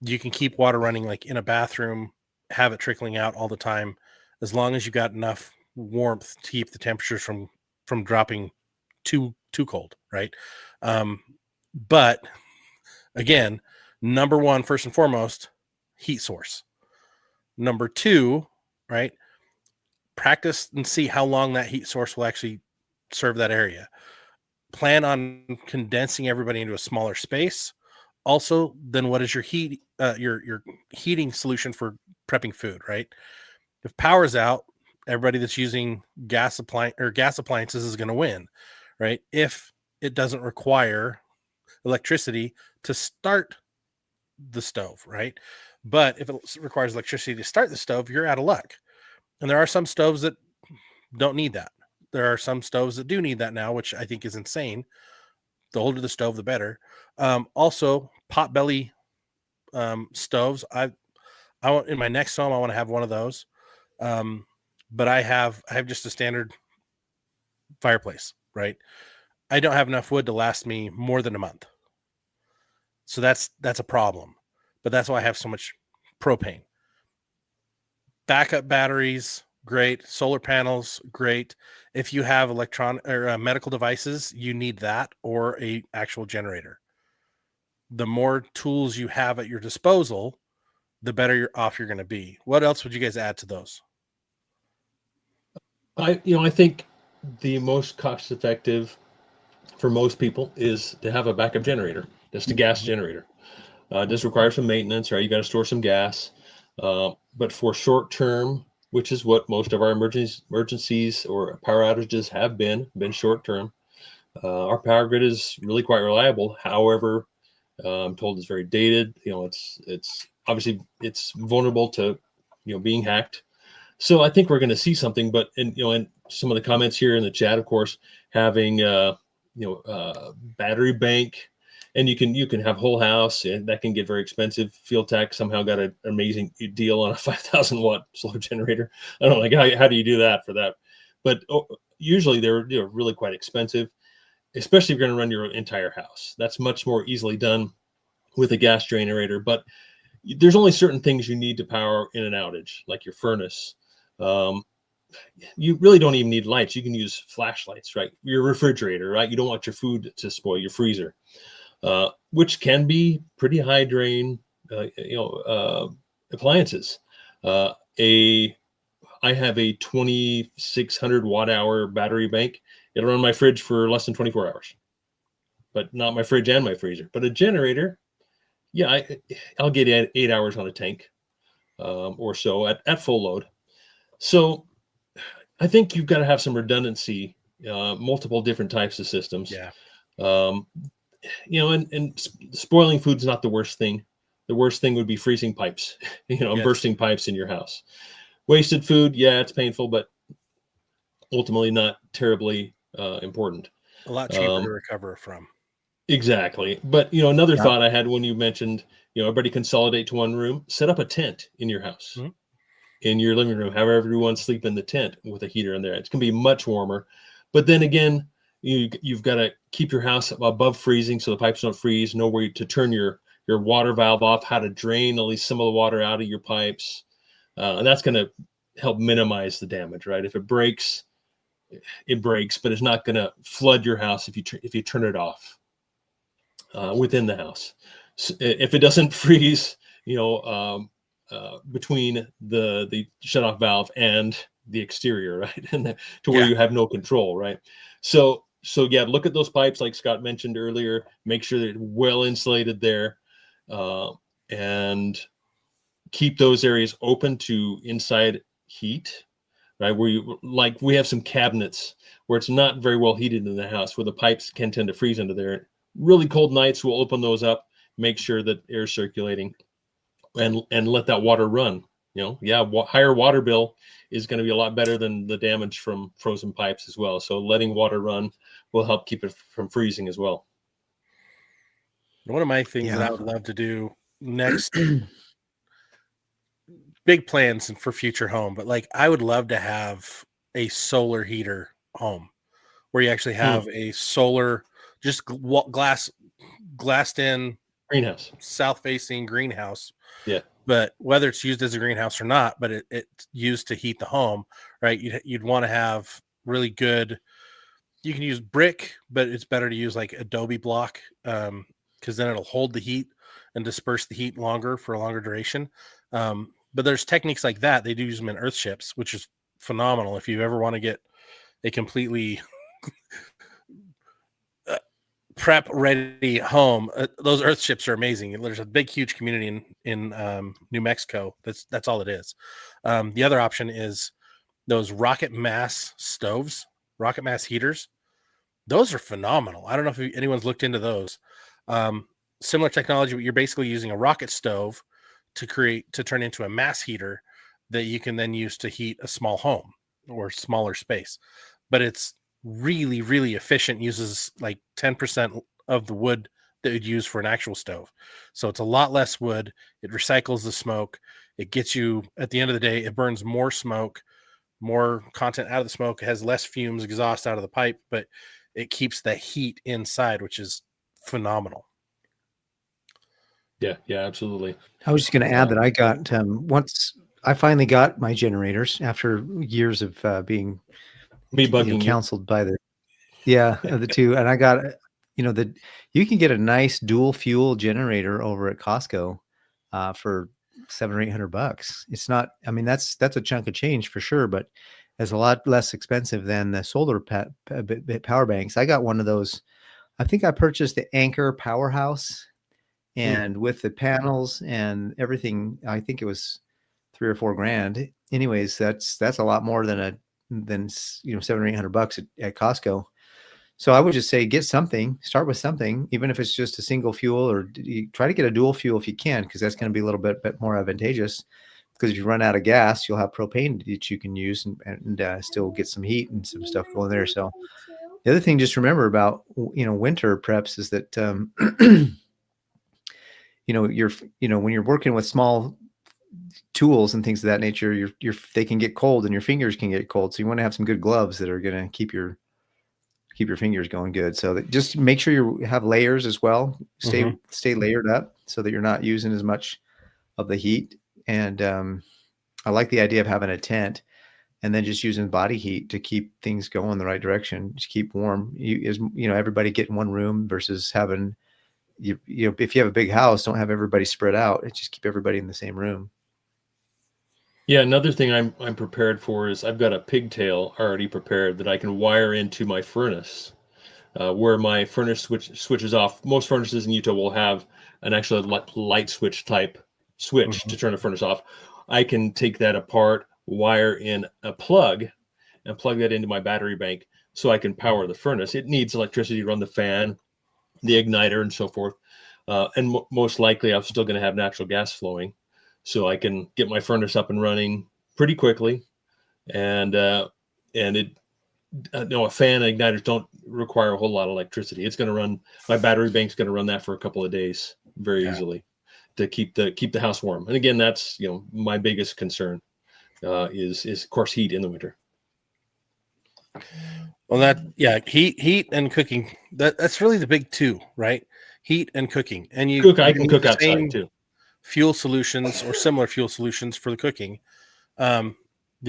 You can keep water running like in a bathroom, have it trickling out all the time, as long as you got enough warmth to keep the temperatures from dropping too cold, right? But again, number one, first and foremost, heat source. Number two, right? Practice and see how long that heat source will actually serve that area. Plan on condensing everybody into a smaller space. Also, then what is your your heating solution for prepping food, right? If power's out, everybody that's using gas appliances is going to win, right? If it doesn't require electricity to start the stove, right? But if it requires electricity to start the stove, you're out of luck. And there are some stoves that don't need that. There are some stoves that do need that now, which I think is insane. The older the stove, the better. Also, potbelly stoves. I want in my next home, I want to have one of those. But I have just a standard fireplace, right? I don't have enough wood to last me more than a month. So that's a problem. But that's why I have so much propane. Backup batteries, great. Solar panels, great. If you have electronic or medical devices, you need that or a actual generator. The more tools you have at your disposal, the better off you're going to be. What else would you guys add to those? I think the most cost effective for most people is to have a backup generator, just a gas generator. Does require some maintenance, right? You got to store some gas. But for short term, which is what most of our emergencies or power outages have been short term, our power grid is really quite reliable. However, I'm told it's very dated. It's obviously it's vulnerable to being hacked. So I think we're going to see something. But and some of the comments here in the chat, of course, having battery bank. And you can have whole house, and that can get very expensive. Field Tech somehow got an amazing deal on a 5,000 watt solar generator. I don't know, how do you do that for that? But usually they're really quite expensive, especially if you're going to run your entire house. That's much more easily done with a gas generator. But there's only certain things you need to power in an outage, like your furnace. You really don't even need lights. You can use flashlights, right? Your refrigerator, right? You don't want your food to spoil, your freezer. Which can be pretty high drain, appliances. I have a 2,600 watt hour battery bank. It'll run my fridge for less than 24 hours, but not my fridge and my freezer. But a generator, yeah, I'll get 8 hours on a tank, or so at full load. So I think you've got to have some redundancy, multiple different types of systems. Yeah. And spoiling food's not the worst thing. The worst thing would be freezing pipes, and bursting pipes in your house. Wasted food, yeah, it's painful, but ultimately not terribly important. A lot cheaper to recover from. Exactly. But, another thought I had when you mentioned, everybody consolidate to one room, set up a tent in your house, Mm-hmm. in your living room, have everyone sleep in the tent with a heater in there. It's going to be much warmer. But then again, you've got to keep your house above freezing so the pipes don't freeze, know where to turn your water valve off, how to drain at least some of the water out of your pipes. And that's going to help minimize the damage, right? If it breaks, it breaks, but it's not going to flood your house if you turn it off within the house. So if it doesn't freeze, between the shutoff valve and the exterior, right? And to where you have no control, right? So yeah, look at those pipes like Scott mentioned earlier. Make sure they're well insulated there, and keep those areas open to inside heat, right? We have some cabinets where it's not very well heated in the house, where the pipes can tend to freeze into there. Really cold nights, we'll open those up, make sure that air's circulating, and let that water run. Higher water bill is going to be a lot better than the damage from frozen pipes as well. So letting water run will help keep it from freezing as well. One of my things that I would love to do next big plans for future home, but like I would love to have a solar heater home where you actually have a solar, just glassed in Greenhouse. south facing greenhouse. Yeah. But whether it's used as a greenhouse or not, but it's used to heat the home, right? You'd want to have really good. You can use brick, but it's better to use like Adobe block, because then it'll hold the heat and disperse the heat longer for a longer duration. But there's techniques like that. They do use them in earth ships, which is phenomenal. If you ever want to get a completely prep ready home, those earth ships are amazing. There's a big, huge community in New Mexico. That's all it is. The other option is those rocket mass stoves, rocket mass heaters. Those are phenomenal. I don't know if anyone's looked into those. Similar technology, but you're basically using a rocket stove to turn into a mass heater that you can then use to heat a small home or smaller space. But it's really, really efficient, uses like 10% of the wood that you'd use for an actual stove. So it's a lot less wood. It recycles the smoke. It gets you, at the end of the day, it burns more smoke, more content out of the smoke. It has less fumes, exhaust out of the pipe, but it keeps the heat inside, which is phenomenal. Yeah, absolutely. I was just going to add that I got once I finally got my generators after years of being Me bugging counseled by the two, and I got that you can get a nice dual fuel generator over at Costco for $700 or $800. It's not, I mean, that's a chunk of change for sure, but it's a lot less expensive than the solar power banks. I got one of those. I think I purchased the Anchor Powerhouse, and with the panels and everything, I think it was $3,000 or $4,000. Anyways, that's a lot more than $700 or $800 at Costco. So I would just say start with something, even if it's just a single fuel, or you try to get a dual fuel if you can, because that's going to be a little bit more advantageous. Because if you run out of gas, you'll have propane that you can use and still get some heat and some stuff going there. So the other thing, just remember about winter preps is that when you're working with small tools and things of that nature, they can get cold and your fingers can get cold. So you want to have some good gloves that are going to keep your fingers going good. So just make sure you have layers as well. Stay layered up so that you're not using as much of the heat. And I like the idea of having a tent and then just using body heat to keep things going the right direction, just keep warm. Everybody get in one room versus having, if you have a big house, don't have everybody spread out. Just keep everybody in the same room. Yeah, another thing I'm prepared for is I've got a pigtail already prepared that I can wire into my furnace, where my furnace switches off. Most furnaces in Utah will have an actual light switch type switch to turn the furnace off. I can take that apart, wire in a plug, and plug that into my battery bank so I can power the furnace. It needs electricity to run the fan, the igniter, and so forth. And most likely I'm still going to have natural gas flowing, so I can get my furnace up and running pretty quickly. And a fan and igniters don't require a whole lot of electricity. It's going to run, my battery bank's going to run that for a couple of days very easily to keep the house warm. And again, that's my biggest concern is of course heat in the winter. Well, heat and cooking. That's really the big two, right? Heat and cooking. And I can cook outside too. Fuel solutions or similar fuel solutions for the cooking. The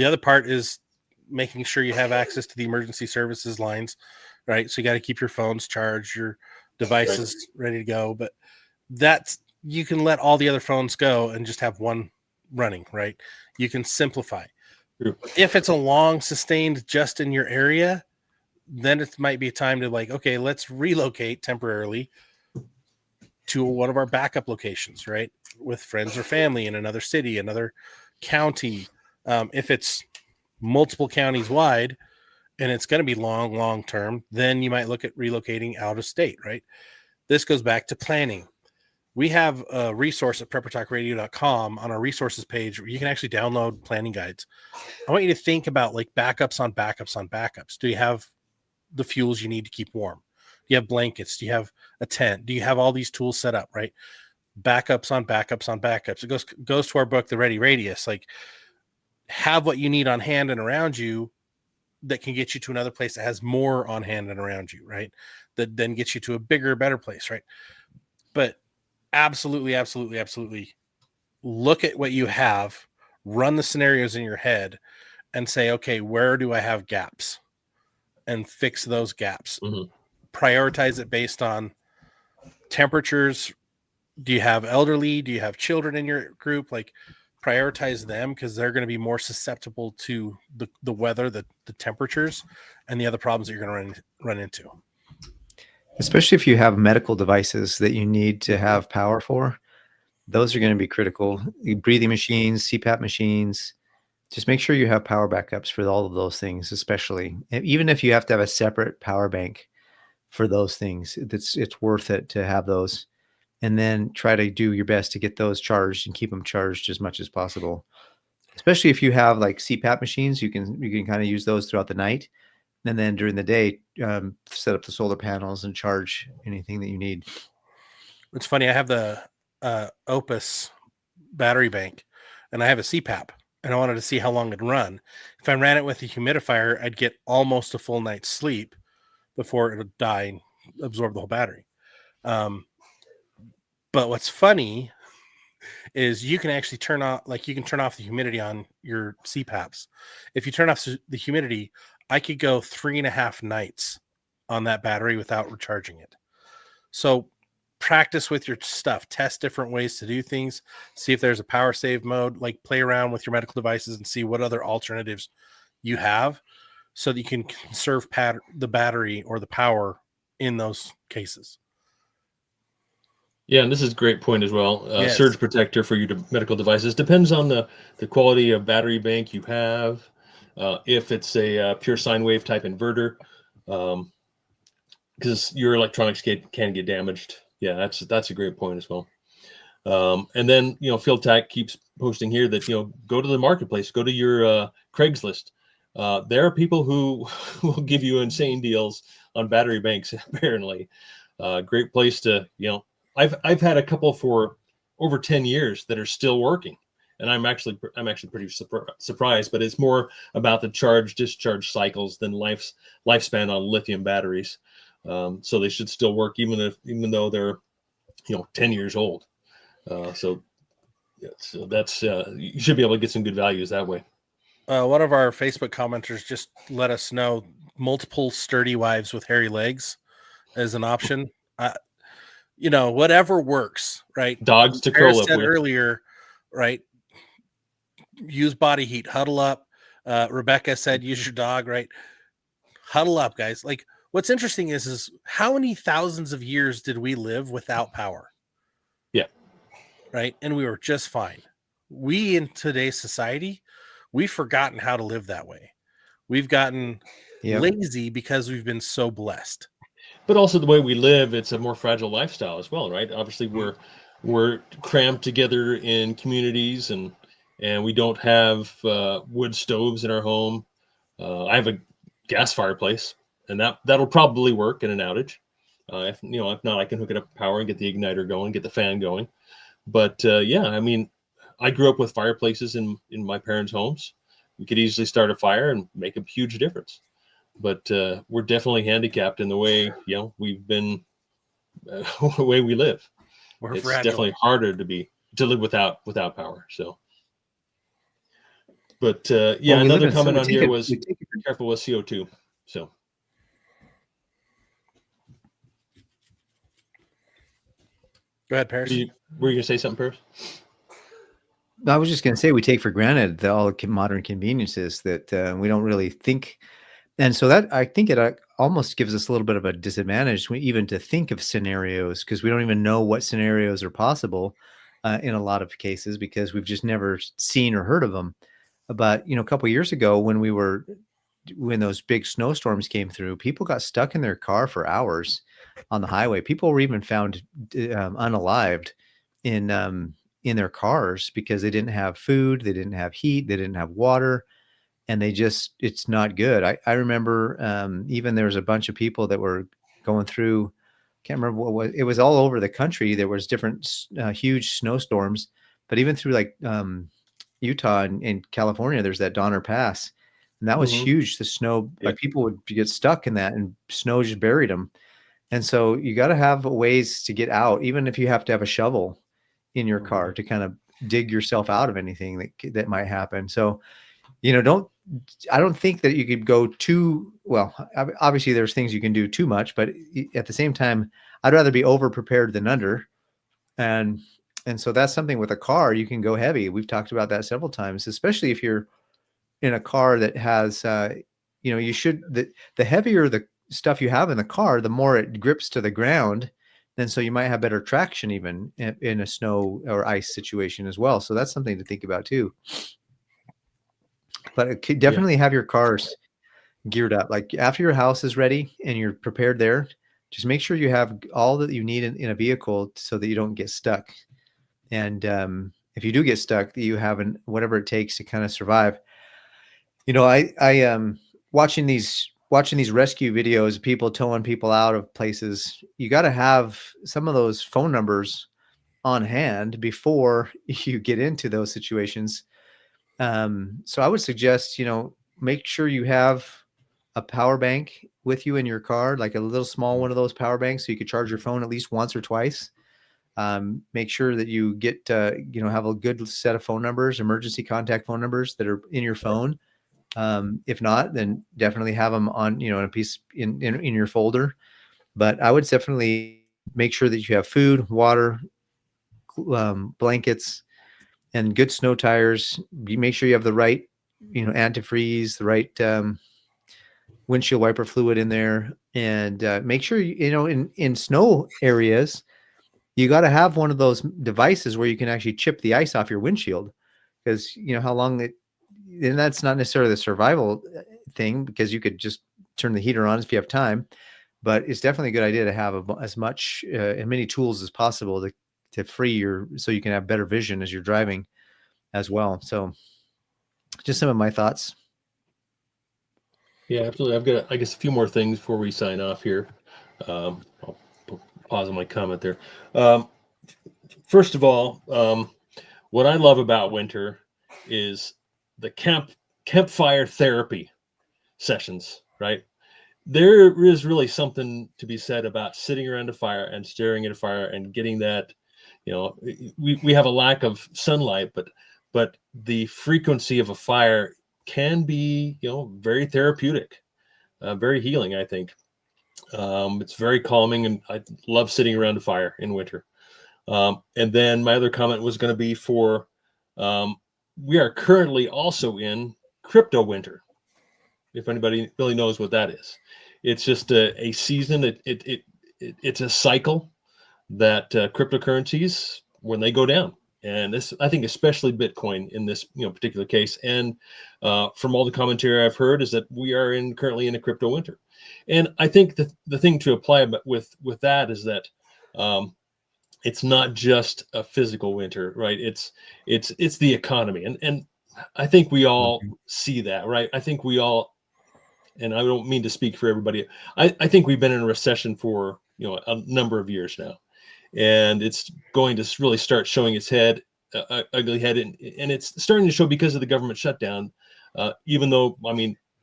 other part is making sure you have access to the emergency services lines, right? So you got to keep your phones charged, your devices ready to go. But you can let all the other phones go and just have one running, right? You can simplify. True. If it's a long sustained just in your area, then it might be time to okay, let's relocate temporarily to one of our backup locations, right? With friends or family in another city, another county. If it's multiple counties wide and it's going to be long term, then you might look at relocating out of state, right? This goes back to planning. We have a resource at preppertalkradio.com on our resources page where you can actually download planning guides. I want you to think about backups on backups on backups. Do you have the fuels you need to keep warm? Do you have blankets? Do you have a tent? Do you have all these tools set up, right? backups on backups on backups. It goes to our book, The Ready Radius. Like, have what you need on hand and around you that can get you to another place that has more on hand and around you, right? That then gets you to a bigger, better place, right? But absolutely, absolutely, absolutely look at what you have, run the scenarios in your head, and say, okay, where do I have gaps? And fix those gaps. Mhm. Prioritize it based on temperatures. Do you have elderly? Do you have children in your group? Like, prioritize them, because they're going to be more susceptible to the weather, the temperatures, and the other problems that you're going to run into. Especially if you have medical devices that you need to have power for, those are going to be critical. Breathing machines, CPAP machines. Just make sure you have power backups for all of those things, especially even if you have to have a separate power bank for those things. It's worth it to have those, and then try to do your best to get those charged and keep them charged as much as possible. Especially if you have like CPAP machines, you can kind of use those throughout the night, and then during the day, set up the solar panels and charge anything that you need. It's funny. I have the Opus battery bank, and I have a CPAP, and I wanted to see how long it'd run. If I ran it with a humidifier, I'd get almost a full night's sleep before it would die and absorb the whole battery. But what's funny is you can actually turn off the humidity on your CPAPs. If you turn off the humidity, I could go 3.5 nights on that battery without recharging it. So practice with your stuff, test different ways to do things, see if there's a power save mode, like play around with your medical devices and see what other alternatives you have so that you can conserve the battery or the power in those cases. Yeah, and this is a great point as well. Yes. Surge protector for your medical devices depends on the quality of battery bank you have. If it's a pure sine wave type inverter, because your electronics can get damaged. Yeah, that's a great point as well. And then Field Tac keeps posting here that go to the marketplace, go to your Craigslist. There are people who will give you insane deals on battery banks. Apparently, great place to I've had a couple for over 10 years that are still working, and I'm actually pretty surprised. But it's more about the charge discharge cycles than lifespan on lithium batteries. So they should still work even though they're 10 years old. So that's you should be able to get some good values that way. One of our Facebook commenters just let us know multiple sturdy wives with hairy legs is an option. Whatever works, right? Dogs to curl up with. Earlier, right? Use body heat, huddle up. Rebecca said, use your dog, right? Huddle up, guys. Like, what's interesting is how many thousands of years did we live without power? Yeah. Right. And we were just fine. We, in today's society, we've forgotten how to live that way. We've gotten lazy because we've been so blessed. But also the way we live, it's a more fragile lifestyle as well, right? Obviously, we're crammed together in communities, and we don't have wood stoves in our home. I have a gas fireplace, and that'll probably work in an outage. If not, I can hook it up to power and get the igniter going, get the fan going. But I grew up with fireplaces in my parents' homes. We could easily start a fire and make a huge difference. But we're definitely handicapped in the way we've been, the way we live. It's fragile. Definitely harder to live without power. So, but another comment on here was be careful with CO2. So, go ahead, Paris. Were you going to say something, Paris? I was just going to say we take for granted all the modern conveniences that we don't really think. And so that I think it almost gives us a little bit of a disadvantage even to think of scenarios, because we don't even know what scenarios are possible in a lot of cases because we've just never seen or heard of them. But, a couple of years ago when those big snowstorms came through, people got stuck in their car for hours on the highway. People were even found unalived in their cars because they didn't have food, they didn't have heat, they didn't have water. And it's not good. I remember even there was a bunch of people that were going through can't remember what was, it was all over the country. There was different huge snowstorms, but even through like Utah and California, there's that Donner Pass, and that was huge. The snow, like people would get stuck in that, and snow just buried them. And so you got to have ways to get out, even if you have to have a shovel in your car to kind of dig yourself out of anything that might happen. So, I don't think that you could go too well. Obviously, there's things you can do too much, but at the same time, I'd rather be over prepared than under. And so that's something with a car, you can go heavy. We've talked about that several times, especially if you're in a car that has, you should, the heavier the stuff you have in the car, the more it grips to the ground. And so you might have better traction even in a snow or ice situation as well. So that's something to think about too. But definitely have your cars geared up. Like after your house is ready and you're prepared there, just make sure you have all that you need in a vehicle so that you don't get stuck. And if you do get stuck, that you have whatever it takes to kind of survive. I watching these rescue videos of people towing people out of places. You got to have some of those phone numbers on hand before you get into those situations. So I would suggest, make sure you have a power bank with you in your car, like a little small one of those power banks, so you could charge your phone at least once or twice. Make sure that you get, have a good set of phone numbers, emergency contact phone numbers that are in your phone. If not, then definitely have them on, in a piece in your folder. But I would definitely make sure that you have food, water, blankets, and good snow tires. You make sure you have the right, antifreeze, the right windshield wiper fluid in there, and make sure in snow areas, you got to have one of those devices where you can actually chip the ice off your windshield, because how long and that's not necessarily the survival thing, because you could just turn the heater on if you have time, but it's definitely a good idea to have as many tools as possible to free so you can have better vision as you're driving as well. So just some of my thoughts. Yeah, absolutely. I've got, I guess, a few more things before we sign off here. I'll pause on my comment there. First of all, what I love about winter is the campfire therapy sessions, right? There is really something to be said about sitting around a fire and staring at a fire and getting that, we have a lack of sunlight, but the frequency of a fire can be, very therapeutic, very healing, I think. It's very calming, and I love sitting around a fire in winter. And then my other comment was going to be for, we are currently also in crypto winter. If anybody really knows what that is, it's just a season. It's a cycle that cryptocurrencies, when they go down, and this, I think, especially Bitcoin in this particular case, and from all the commentary I've heard, is that we are currently in a crypto winter. And I think the thing to apply with that is that it's not just a physical winter, right? It's the economy, and I think we all see that, right? I think we all, and I don't mean to speak for everybody, I think we've been in a recession for a number of years now, and it's going to really start showing its head, ugly head, and it's starting to show because of the government shutdown. Even though,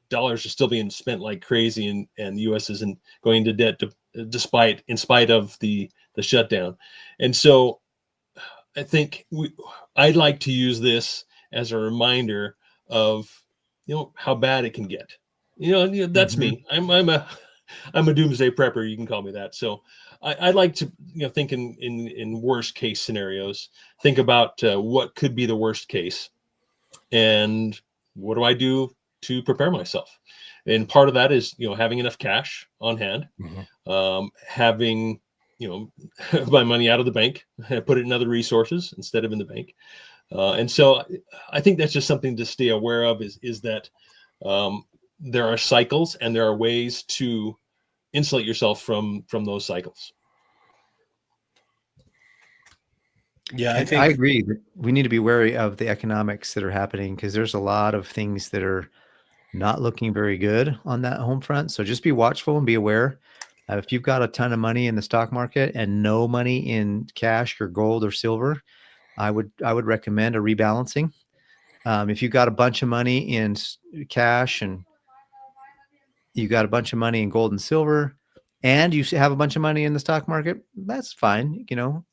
dollars are still being spent like crazy, and the U.S. isn't going into debt in spite of the shutdown. And so I think I'd like to use this as a reminder of how bad it can get. That's me. I'm a doomsday prepper. You can call me that. So I like to think in worst case scenarios. Think about what could be the worst case, and what do I do to prepare myself. And part of that is having enough cash on hand, having my money out of the bank, put it in other resources instead of in the bank. And so I think that's just something to stay aware of, is that there are cycles, and there are ways to insulate yourself from those cycles. Yeah, I agree that we need to be wary of the economics that are happening, because there's a lot of things that are not looking very good on that home front. So just be watchful and be aware. If you've got a ton of money in the stock market and no money in cash or gold or silver, I would recommend a rebalancing. If you got a bunch of money in cash and you got a bunch of money in gold and silver, and you have a bunch of money in the stock market, that's fine. You'll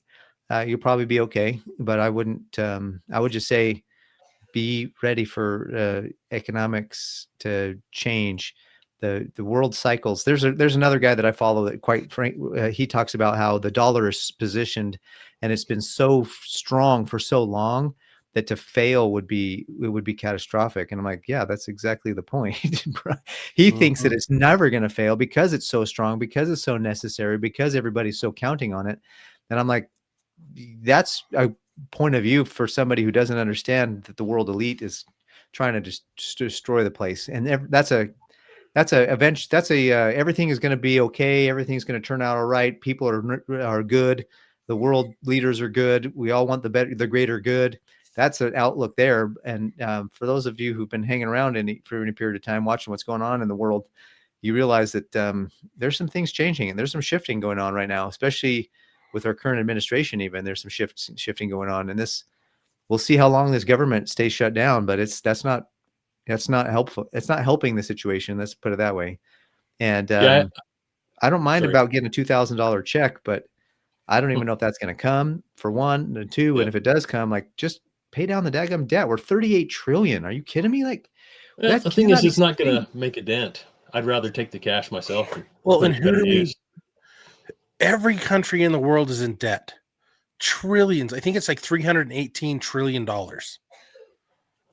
probably be okay. But I wouldn't. I would just say be ready for economics to change. The world cycles. There's another guy that I follow that, quite frank, he talks about how the dollar is positioned, and it's been so strong for so long that to fail would be catastrophic. And I'm like, yeah, that's exactly the point. He thinks that it's never going to fail because it's so strong, because it's so necessary, because everybody's so counting on it. And I'm like, that's a point of view for somebody who doesn't understand that the world elite is trying to just destroy the place. And everything is going to be okay. Everything's going to turn out all right. People are good. The world leaders are good. We all want the greater good. That's an outlook there. And for those of you who've been hanging around for any period of time, watching what's going on in the world, you realize that there's some things changing and there's some shifting going on right now, especially with our current administration. Even there's some shifting going on, and we'll see how long this government stays shut down. But that's not helpful. It's not helping the situation. Let's put it that way. And I don't mind about getting a $2,000 check, but I don't even know if that's going to come, for one. And two, and if it does come, like, just pay down the daggum debt. We're 38 trillion. Are you kidding me? Like, the thing is, it's not going to make a dent. I'd rather take the cash myself. And who do we? Every country in the world is in debt. Trillions. I think it's like $318 trillion.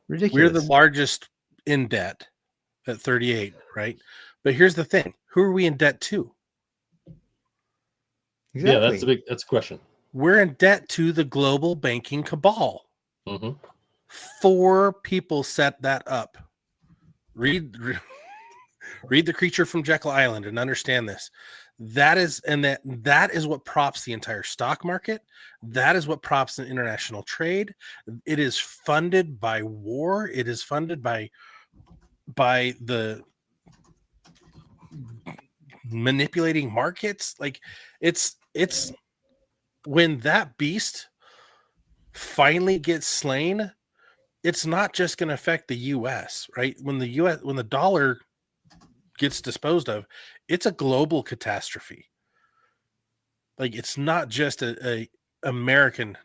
Ridiculous. We're the largest in debt at 38, right? But here's the thing: who are we in debt to? Exactly. Yeah, that's a question. We're in debt to the global banking cabal. 4 people set that up. Read The Creature from Jekyll Island and understand this. That is what props the entire stock market. That is what props the international trade. It is funded by war. It is funded by the manipulating markets. Like, it's when that beast finally gets slain, it's not just going to affect the US, right? When the dollar gets disposed of, it's a global catastrophe. Like, it's not just a American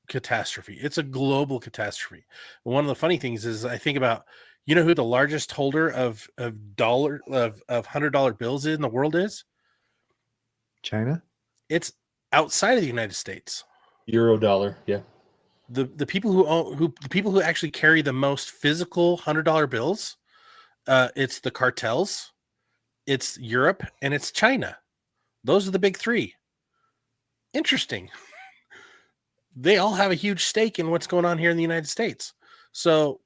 catastrophe. It's a global catastrophe. And one of the funny things is, I think about, who the largest holder of $100 bills in the world is? China. It's outside of the United States. Eurodollar, yeah. The people who actually carry the most physical $100 bills, it's the cartels, it's Europe, and it's China. Those are the big 3. Interesting. They all have a huge stake in what's going on here in the United States. So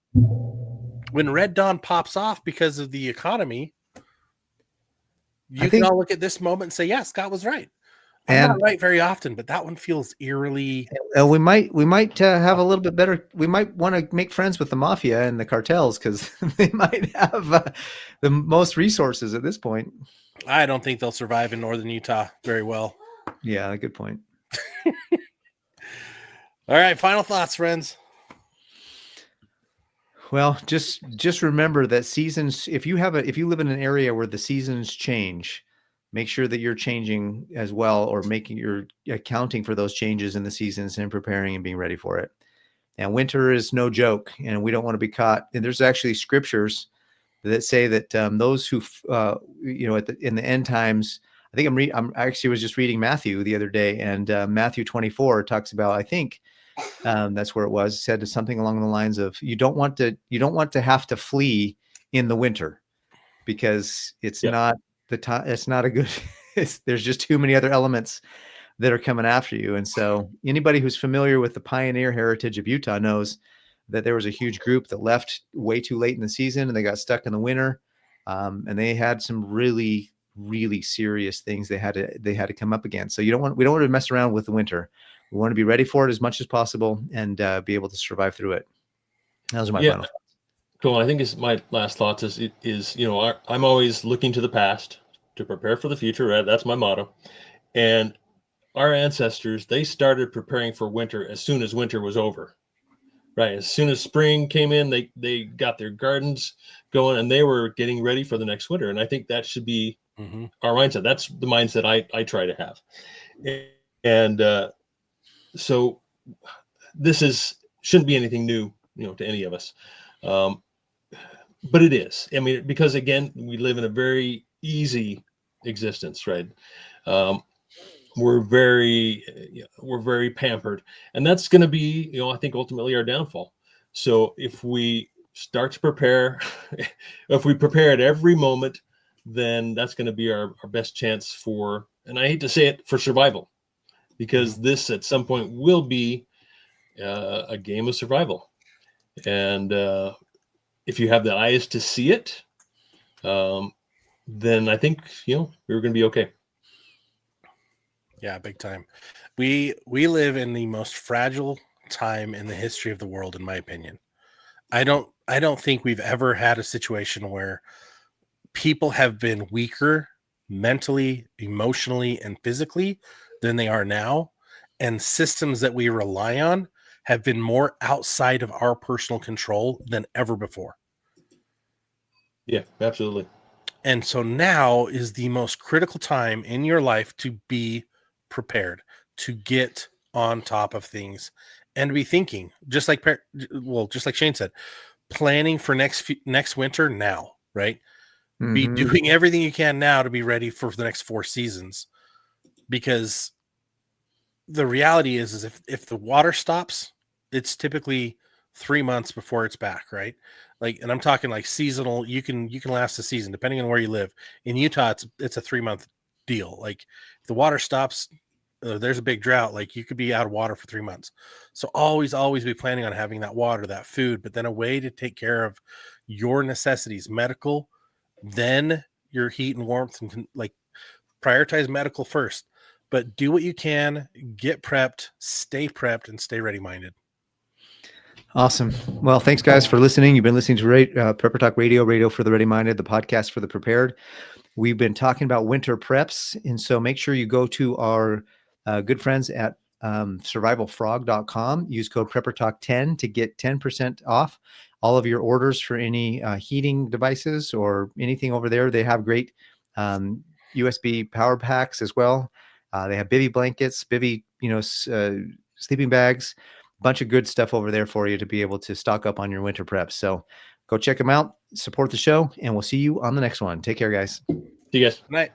when Red Dawn pops off because of the economy, you can all look at this moment and say, yeah, Scott was right. I'm not right very often, but that one feels eerily. We might have a little bit better. We might want to make friends with the mafia and the cartels, because they might have the most resources at this point. I don't think they'll survive in northern Utah very well. Yeah, good point. All right, final thoughts, friends. Well, just remember that seasons. If you live in an area where the seasons change, make sure that you're changing as well, or you're accounting for those changes in the seasons and preparing and being ready for it. And winter is no joke, and we don't want to be caught. And there's actually scriptures that say that those who, in the end times, I think I actually was just reading Matthew the other day, and Matthew 24 talks about, I think that's where it was, said something along the lines of, you don't want to have to flee in the winter, because it's not the time. It's not a good. There's just too many other elements that are coming after you. And so anybody who's familiar with the pioneer heritage of Utah knows that there was a huge group that left way too late in the season, and they got stuck in the winter. And they had some really, really serious things they had to come up against. So we don't want to mess around with the winter. We want to be ready for it as much as possible, and be able to survive through it. Those are my final thoughts. Cool. I think my last thoughts is I'm always looking to the past to prepare for the future. Right? That's my motto. And our ancestors, they started preparing for winter as soon as winter was over. Right. As soon as spring came in, they got their gardens going and they were getting ready for the next winter. And I think that should be our mindset. That's the mindset I try to have. And so this shouldn't be anything new, to any of us. But it is. I mean, because again, we live in a very easy existence, right? We're very pampered, and that's going to be, I think ultimately our downfall. So if we start to prepare, if we prepare at every moment, then that's going to be our best chance for, and I hate to say it, for survival, because this at some point will be a game of survival. And if you have the eyes to see it, then I think, we're going to be okay. Yeah, big time. We live in the most fragile time in the history of the world, in my opinion. I don't think we've ever had a situation where people have been weaker mentally, emotionally, and physically than they are now. And systems that we rely on have been more outside of our personal control than ever before. Yeah, absolutely. And so now is the most critical time in your life to be prepared, to get on top of things and be thinking, just like Shane said, planning for next winter now, right? Be doing everything you can now to be ready for the next 4 seasons, because the reality is if the water stops, it's typically 3 months before it's back, right? Like, and I'm talking like seasonal. You can last a season depending on where you live. In Utah, it's a 3-month deal. Like, if the water stops, there's a big drought. Like, you could be out of water for 3 months. So always be planning on having that water, that food, but then a way to take care of your necessities, medical, then your heat and warmth, and like prioritize medical first. But do what you can, get prepped, stay prepped, and stay ready-minded. Awesome. Well, thanks guys for listening. You've been listening to Prepper Talk Radio, Radio for the Ready-Minded, the podcast for the prepared. We've been talking about winter preps. And so make sure you go to our good friends at survivalfrog.com. Use code PrepperTalk10 to get 10% off all of your orders for any heating devices or anything over there. They have great USB power packs as well. They have bivy blankets, bivy, sleeping bags, bunch of good stuff over there for you to be able to stock up on your winter preps. So go check them out, support the show, and we'll see you on the next one. Take care, guys. See you guys. Good night.